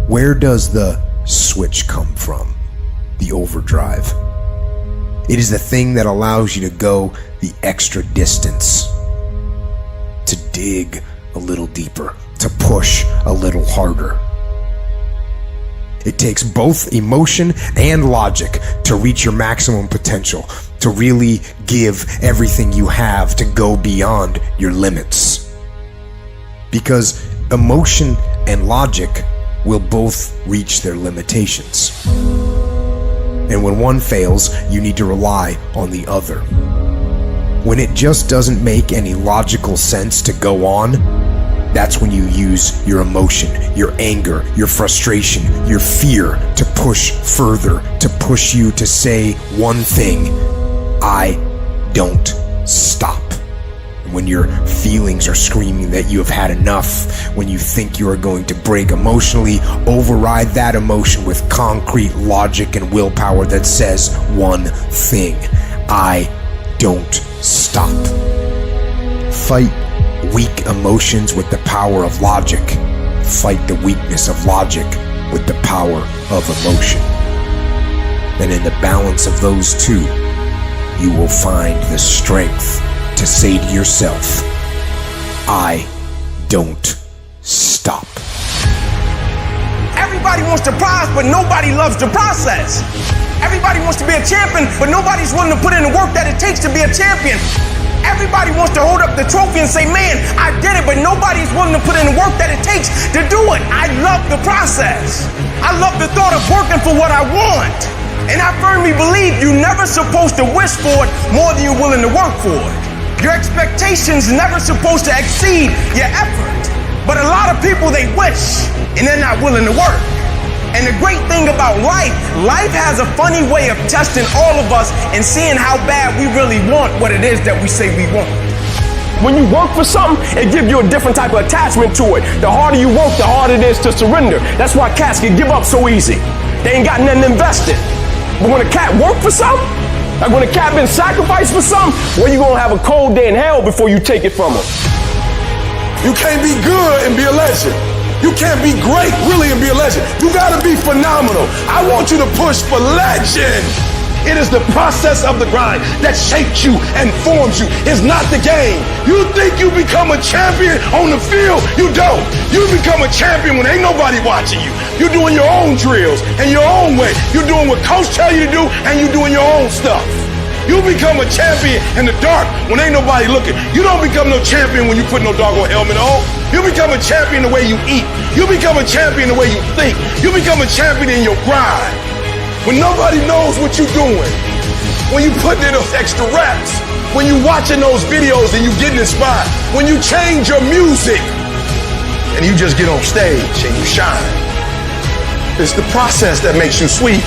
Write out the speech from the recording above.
Where does the switch come from? The overdrive. It is the thing that allows you to go the extra distance, to dig a little deeper, to push a little harder. It takes both emotion and logic to reach your maximum potential, to really give everything you have, to go beyond your limits. Because emotion and logic will both reach their limitations. And when one fails, you need to rely on the other. When it just doesn't make any logical sense to go on, that's when you use your emotion, your anger, your frustration, your fear to push further, to push you to say one thing: I don't stop. When your feelings are screaming that you have had enough, when you think you are going to break emotionally, override that emotion with concrete logic and willpower that says one thing: I don't stop. Fight weak emotions with the power of logic. Fight the weakness of logic with the power of emotion. And in the balance of those two, you will find the strength to say to yourself, I don't stop. Everybody wants the prize, but nobody loves the process. Everybody wants to be a champion, but nobody's willing to put in the work that it takes to be a champion. Everybody wants to hold up the trophy and say, man, I did it, but nobody's willing to put in the work that it takes to do it. I love the process. I love the thought of working for what I want. And I firmly believe you're never supposed to wish for it more than you're willing to work for it. Your expectations never supposed to exceed your effort. But a lot of people, they wish, and they're not willing to work. And the great thing about life has a funny way of testing all of us and seeing how bad we really want what it is that we say we want. When you work for something, it gives you a different type of attachment to it. The harder you work, the harder it is to surrender. That's why cats can give up so easy. They ain't got nothing invested. But when a cat work for something, like when a cat been sacrificed for something, well, you gonna have a cold day in hell before you take it from them. You can't be good and be a legend. You can't be great, really, and be a legend. You gotta be phenomenal. I want you to push for legend. It is the process of the grind that shapes you and forms you. It's not the game. You think you become a champion on the field? You don't. You become a champion when ain't nobody watching you. You're doing your own drills and your own way. You're doing what coach tell you to do, and you're doing your own stuff. You become a champion in the dark when ain't nobody looking. You don't become no champion when you put no doggone helmet on. You become a champion the way you eat. You become a champion the way you think. You become a champion in your grind. When nobody knows what you're doing. When you put in those extra reps. When you watching those videos and you getting inspired. When you change your music and you just get on stage and you shine. It's the process that makes you sweet.